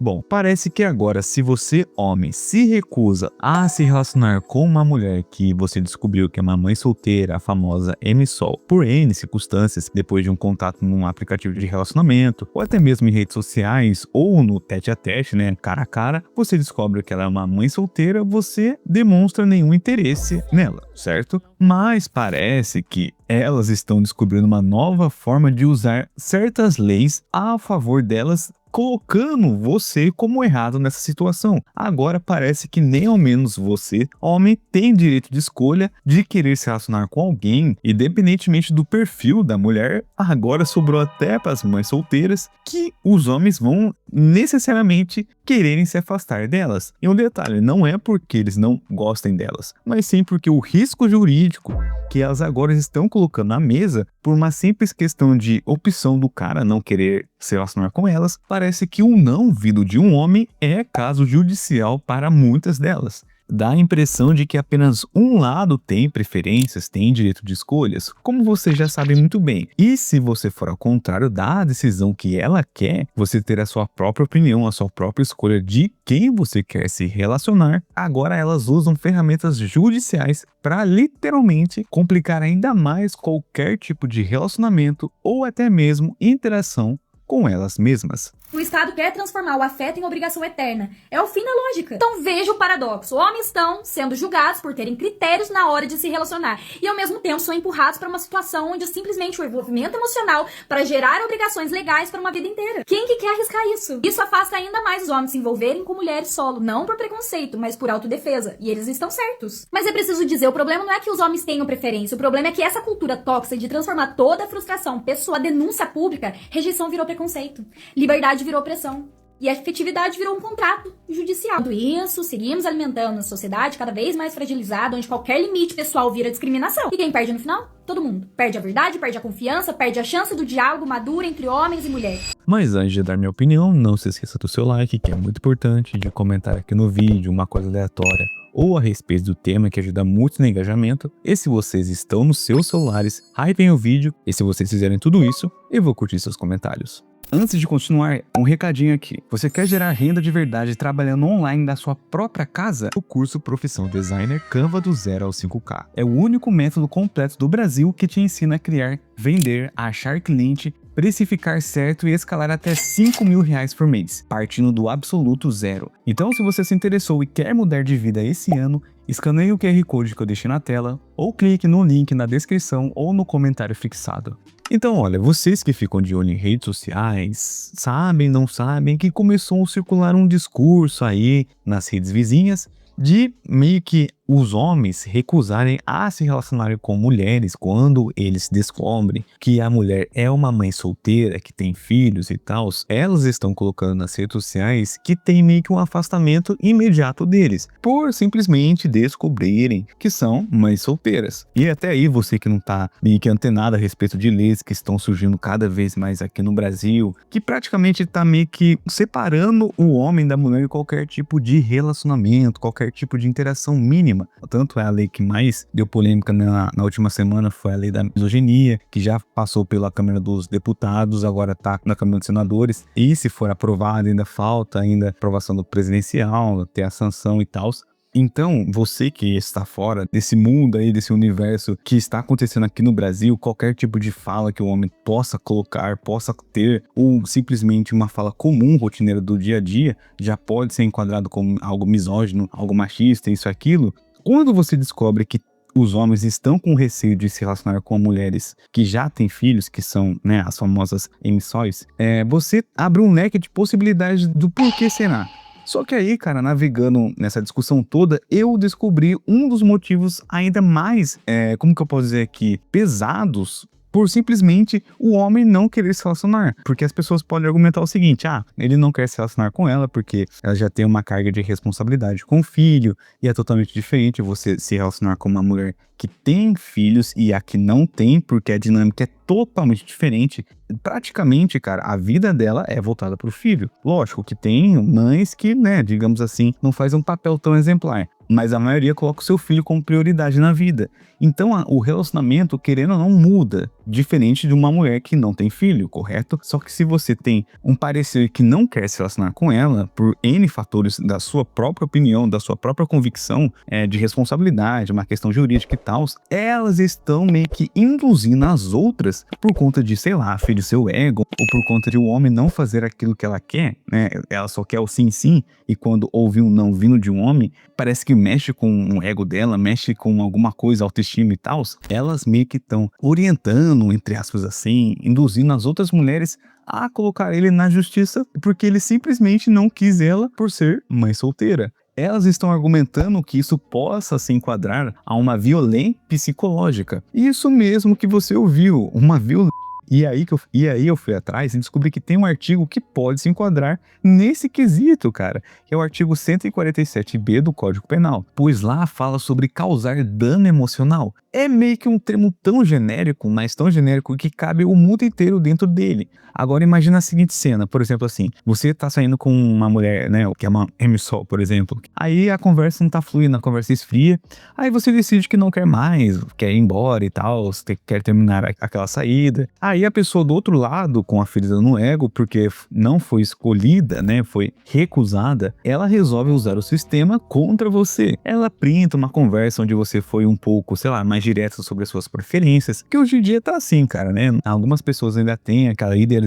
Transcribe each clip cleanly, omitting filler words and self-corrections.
Bom, parece que agora, se você, homem, se recusa a se relacionar com uma mulher que você descobriu que é uma mãe solteira, a famosa MSOL, por N circunstâncias, depois de um contato num aplicativo de relacionamento, ou até mesmo em redes sociais, ou no tete-a-tete, né, cara a cara, você descobre que ela é uma mãe solteira, você demonstra nenhum interesse nela, certo? Mas parece que elas estão descobrindo uma nova forma de usar certas leis a favor delas, colocando você como errado nessa situação. Agora parece que nem ao menos você, homem, tem direito de escolha de querer se relacionar com alguém, independentemente do perfil da mulher. Agora sobrou até para as mães solteiras que os homens vão necessariamente quererem se afastar delas. E um detalhe, não é porque eles não gostem delas, mas sim porque o risco jurídico que elas agora estão colocando na mesa, por uma simples questão de opção do cara não querer se relacionar com elas, parece que o não vindo de um homem é caso judicial para muitas delas. Dá a impressão de que apenas um lado tem preferências, tem direito de escolhas, como você já sabe muito bem. E se você for ao contrário da decisão que ela quer, você ter a sua própria opinião, a sua própria escolha de quem você quer se relacionar, agora elas usam ferramentas judiciais para literalmente complicar ainda mais qualquer tipo de relacionamento ou até mesmo interação com elas mesmas. O Estado quer transformar o afeto em obrigação eterna. É o fim da lógica. Então veja o paradoxo. Homens estão sendo julgados por terem critérios na hora de se relacionar. E ao mesmo tempo são empurrados para uma situação onde simplesmente o envolvimento emocional para gerar obrigações legais para uma vida inteira. Quem que quer arriscar isso? Isso afasta ainda mais os homens se envolverem com mulheres solo. Não por preconceito, mas por autodefesa. E eles estão certos. Mas é preciso dizer, o problema não é que os homens tenham preferência. O problema é que essa cultura tóxica de transformar toda a frustração pessoal, a denúncia pública, rejeição virou preconceito. Liberdade virou opressão. E a efetividade virou um contrato judicial. Tudo isso, seguimos alimentando uma sociedade cada vez mais fragilizada, onde qualquer limite pessoal vira discriminação. E quem perde no final? Todo mundo. Perde a verdade, perde a confiança, perde a chance do diálogo maduro entre homens e mulheres. Mas antes de dar minha opinião, não se esqueça do seu like, que é muito importante, de comentar aqui no vídeo uma coisa aleatória ou a respeito do tema, que ajuda muito no engajamento. E se vocês estão nos seus celulares, hypem o vídeo. E se vocês fizerem tudo isso, eu vou curtir seus comentários. Antes de continuar, um recadinho aqui. Você quer gerar renda de verdade trabalhando online da sua própria casa? O curso Profissão Designer Canva do 0 ao 5K. É o único método completo do Brasil que te ensina a criar, vender, achar cliente, precificar certo e escalar até R$5.000 por mês, partindo do absoluto zero. Então, se você se interessou e quer mudar de vida esse ano, escaneie o QR Code que eu deixei na tela, ou clique no link na descrição ou no comentário fixado. Então, olha, vocês que ficam de olho em redes sociais, sabem, não sabem, que começou a circular um discurso aí nas redes vizinhas de meio que os homens recusarem a se relacionarem com mulheres quando eles descobrem que a mulher é uma mãe solteira, que tem filhos e tal. Elas estão colocando nas redes sociais que tem meio que um afastamento imediato deles, por simplesmente descobrirem que são mães solteiras. E até aí, você que não tá meio que antenado a respeito de leis que estão surgindo cada vez mais aqui no Brasil, que praticamente tá meio que separando o homem da mulher em qualquer tipo de relacionamento, qualquer tipo de interação mínima. Tanto é a lei que mais deu polêmica na última semana, foi a lei da misoginia, que já passou pela Câmara dos Deputados, agora está na Câmara dos Senadores, e se for aprovada, ainda falta a aprovação do presidencial, ter a sanção e tal. Então, você que está fora desse mundo aí, desse universo que está acontecendo aqui no Brasil, qualquer tipo de fala que o homem possa colocar, possa ter, ou simplesmente uma fala comum, rotineira do dia a dia, já pode ser enquadrado como algo misógino, algo machista, isso e aquilo. Quando você descobre que os homens estão com receio de se relacionar com mulheres que já têm filhos, que são, né, as famosas MSOs, você abre um leque de possibilidades do porquê será. Só que aí, cara, navegando nessa discussão toda, eu descobri um dos motivos ainda mais, como que eu posso dizer aqui, pesados, por simplesmente o homem não querer se relacionar. Porque as pessoas podem argumentar o seguinte: ele não quer se relacionar com ela porque ela já tem uma carga de responsabilidade com o filho, e é totalmente diferente você se relacionar com uma mulher que tem filhos e a que não tem, porque a dinâmica é totalmente diferente. Praticamente, cara, a vida dela é voltada pro filho. Lógico que tem mães que, né, digamos assim, não fazem um papel tão exemplar. mas a maioria coloca o seu filho como prioridade na vida. Então o relacionamento, querendo ou não, muda, diferente de uma mulher que não tem filho, correto? Só que se você tem um parecer que não quer se relacionar com ela, por N fatores da sua própria opinião, da sua própria convicção, de responsabilidade, uma questão jurídica e tal, elas estão meio que induzindo as outras por conta de, sei lá, ferir seu ego, ou por conta de o homem não fazer aquilo que ela quer, né? Ela só quer o sim, sim, e quando ouve um não vindo de um homem, parece que mexe com o ego dela, mexe com alguma coisa, autoestima e tal. Elas meio que estão orientando, entre aspas assim, induzindo as outras mulheres a colocar ele na justiça, porque ele simplesmente não quis ela por ser mãe solteira. Elas estão argumentando que isso possa se enquadrar a uma violência psicológica. Isso mesmo que você ouviu, uma violência. E aí eu fui atrás e descobri que tem um artigo que pode se enquadrar nesse quesito, cara, que é o artigo 147b do Código Penal, pois lá fala sobre causar dano emocional. É meio que um termo tão genérico, mas tão genérico que cabe o mundo inteiro dentro dele. Agora imagina a seguinte cena, por exemplo assim, você tá saindo com uma mulher, né, que é uma MSOL, por exemplo, aí a conversa não tá fluindo, a conversa esfria, aí você decide que não quer mais, quer ir embora e tal, você quer terminar aquela saída. Aí a pessoa do outro lado, com a ferida no ego, porque não foi escolhida, né, foi recusada, ela resolve usar o sistema contra você. Ela printa uma conversa onde você foi um pouco, sei lá, mais direto sobre as suas preferências, que hoje em dia tá assim, cara, né? Algumas pessoas ainda têm aquela idealização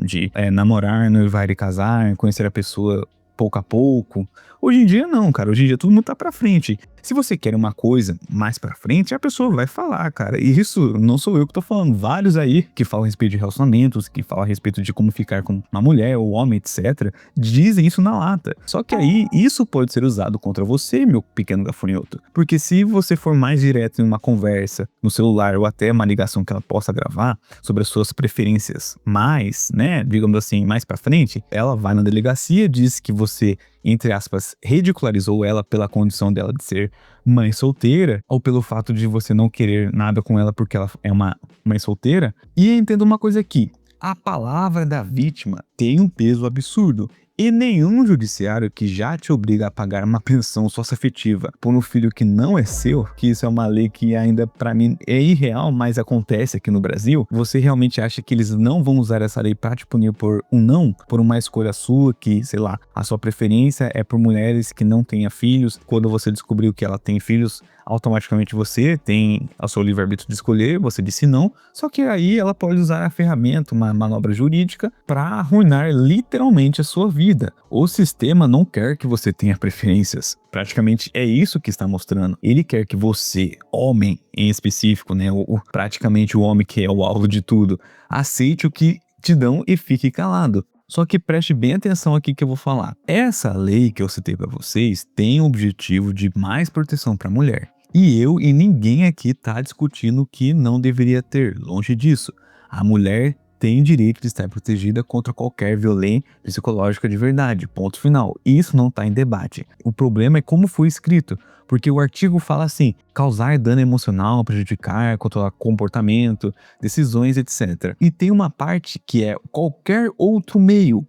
de namorar, noivar e casar, conhecer a pessoa pouco a pouco. Hoje em dia não, cara. Hoje em dia todo mundo tá pra frente. Se você quer uma coisa mais pra frente, a pessoa vai falar, cara. E isso não sou eu que tô falando. Vários aí que falam a respeito de relacionamentos, que falam a respeito de como ficar com uma mulher ou homem, etc., dizem isso na lata. Só que aí, isso pode ser usado contra você, meu pequeno gafanhoto. Porque se você for mais direto em uma conversa, no celular, ou até uma ligação que ela possa gravar sobre as suas preferências mais, né, digamos assim, mais pra frente, ela vai na delegacia, diz que você, entre aspas, ridicularizou ela pela condição dela de ser mãe solteira, ou pelo fato de você não querer nada com ela porque ela é uma mãe solteira. E entenda uma coisa aqui, a palavra da vítima tem um peso absurdo. E nenhum judiciário que já te obriga a pagar uma pensão socioafetiva por um filho que não é seu, que isso é uma lei que ainda pra mim é irreal, mas acontece aqui no Brasil, você realmente acha que eles não vão usar essa lei pra te punir por um não, por uma escolha sua, que, sei lá, a sua preferência é por mulheres que não tenham filhos, quando você descobriu que ela tem filhos, automaticamente você tem o seu livre-arbítrio de escolher, você disse não, só que aí ela pode usar a ferramenta, uma manobra jurídica, para arruinar literalmente a sua vida. O sistema não quer que você tenha preferências, praticamente é isso que está mostrando. Ele quer que você, homem em específico, né, praticamente o homem que é o alvo de tudo, aceite o que te dão e fique calado. Só que preste bem atenção aqui que eu vou falar. Essa lei que eu citei para vocês tem o objetivo de mais proteção para a mulher. E eu e ninguém aqui tá discutindo que não deveria ter, longe disso. A mulher tem direito de estar protegida contra qualquer violência psicológica de verdade, ponto final. Isso não está em debate. O problema é como foi escrito, porque o artigo fala assim, causar dano emocional, prejudicar, controlar comportamento, decisões, etc. E tem uma parte que é qualquer outro meio.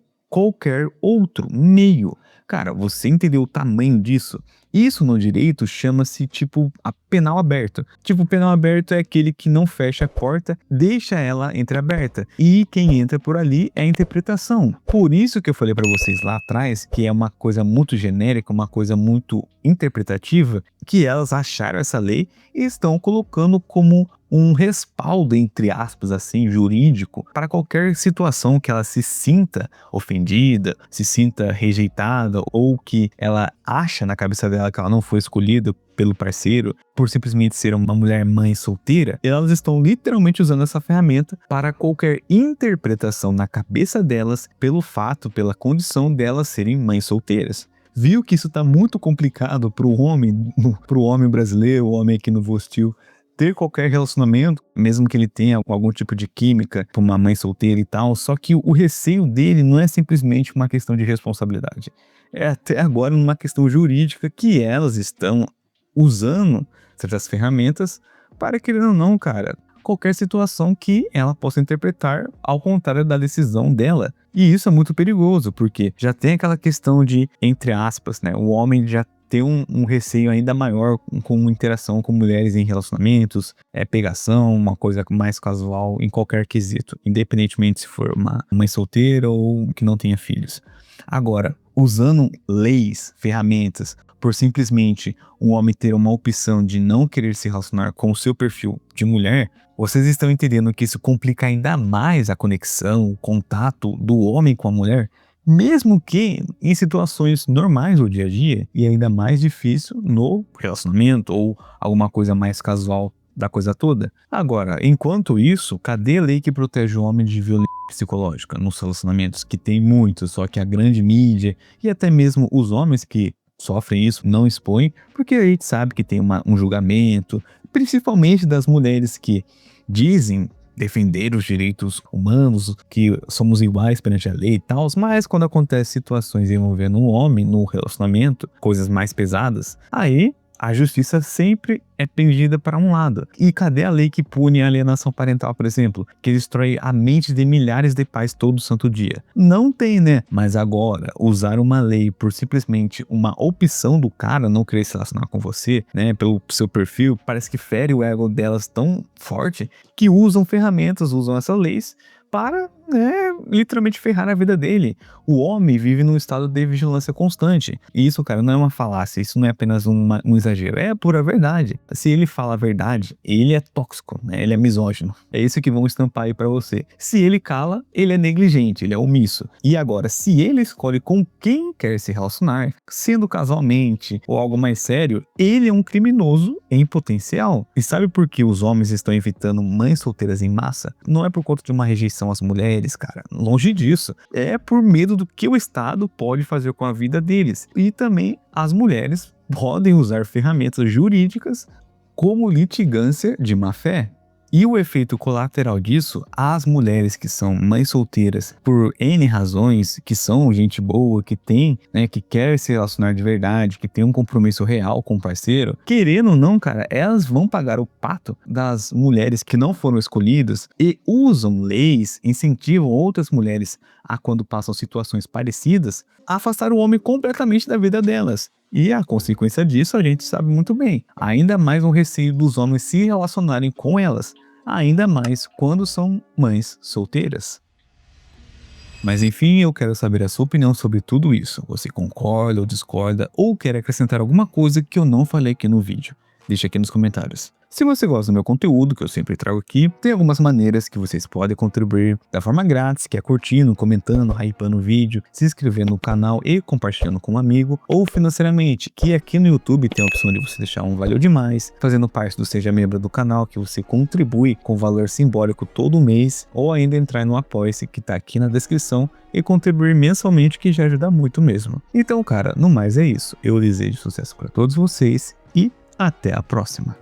Cara, você entendeu o tamanho disso? Isso no direito chama-se tipo a penal aberto. Tipo, o penal aberto é aquele que não fecha a porta, deixa ela entreaberta. E quem entra por ali é a interpretação. Por isso que eu falei pra vocês lá atrás que é uma coisa muito genérica, uma coisa muito interpretativa, que elas acharam essa lei e estão colocando como um respaldo, entre aspas, assim, jurídico, para qualquer situação que ela se sinta ofendida, se sinta rejeitada ou que ela acha na cabeça dela que ela não foi escolhida pelo parceiro por simplesmente ser uma mulher mãe solteira. Elas estão literalmente usando essa ferramenta para qualquer interpretação na cabeça delas pelo fato, pela condição delas serem mães solteiras. Viu que isso tá muito complicado pro homem brasileiro, o homem aqui no Vostil, ter qualquer relacionamento, mesmo que ele tenha algum tipo de química com uma mãe solteira e tal, só que o receio dele não é simplesmente uma questão de responsabilidade. É até agora uma questão jurídica que elas estão usando certas ferramentas para, querendo ou não, cara, qualquer situação que ela possa interpretar ao contrário da decisão dela. E isso é muito perigoso, porque já tem aquela questão de, entre aspas, né, o homem já ter um receio ainda maior com interação com mulheres em relacionamentos, pegação, uma coisa mais casual em qualquer quesito, independentemente se for uma mãe solteira ou que não tenha filhos. Agora, usando leis, ferramentas, por simplesmente um homem ter uma opção de não querer se relacionar com o seu perfil de mulher, vocês estão entendendo que isso complica ainda mais a conexão, o contato do homem com a mulher? Mesmo que em situações normais do dia a dia, e ainda mais difícil no relacionamento ou alguma coisa mais casual da coisa toda. Agora, enquanto isso, cadê a lei que protege o homem de violência psicológica nos relacionamentos? Que tem muito, só que a grande mídia e até mesmo os homens que sofrem isso não expõem, porque a gente sabe que tem um julgamento, principalmente das mulheres que dizem defender os direitos humanos, que somos iguais perante a lei e tal, mas quando acontece situações envolvendo um homem no relacionamento, coisas mais pesadas, aí a justiça sempre é pendida para um lado. E cadê a lei que pune a alienação parental, por exemplo, que destrói a mente de milhares de pais todo santo dia? Não tem, né? Mas agora, usar uma lei por simplesmente uma opção do cara não querer se relacionar com você, né, pelo seu perfil, parece que fere o ego delas tão forte que usam ferramentas, usam essas leis para, literalmente ferrar a vida dele. O homem vive num estado de vigilância constante. E isso, cara, não é uma falácia, isso não é apenas um exagero, é a pura verdade. Se ele fala a verdade, ele é tóxico, né? Ele é misógino. É isso que vão estampar aí pra você. Se ele cala, ele é negligente, ele é omisso. E agora, se ele escolhe com quem quer se relacionar, sendo casualmente ou algo mais sério, ele é um criminoso em potencial. E sabe por que os homens estão evitando mães solteiras em massa? Não é por conta de uma rejeição às mulheres, cara. Longe disso. É por medo do que o Estado pode fazer com a vida deles. E também as mulheres podem usar ferramentas jurídicas como litigância de má-fé. E o efeito colateral disso, as mulheres que são mães solteiras por N razões, que são gente boa, que tem, né, que quer se relacionar de verdade, que tem um compromisso real com o parceiro, querendo ou não, cara, elas vão pagar o pato das mulheres que não foram escolhidas e usam leis, incentivam outras mulheres a, quando passam situações parecidas, afastar o homem completamente da vida delas. E a consequência disso a gente sabe muito bem. Ainda mais um receio dos homens se relacionarem com elas. Ainda mais quando são mães solteiras. Mas enfim, eu quero saber a sua opinião sobre tudo isso. Você concorda ou discorda ou quer acrescentar alguma coisa que eu não falei aqui no vídeo? Deixa aqui nos comentários. Se você gosta do meu conteúdo, que eu sempre trago aqui, tem algumas maneiras que vocês podem contribuir da forma grátis, que é curtindo, comentando, hypando o vídeo, se inscrevendo no canal e compartilhando com um amigo, ou financeiramente, que aqui no YouTube tem a opção de você deixar um valeu demais, fazendo parte do Seja Membro do canal, que você contribui com valor simbólico todo mês, ou ainda entrar no Apoia-se, que tá aqui na descrição, e contribuir mensalmente, que já ajuda muito mesmo. Então, cara, no mais é isso. Eu desejo sucesso para todos vocês e até a próxima.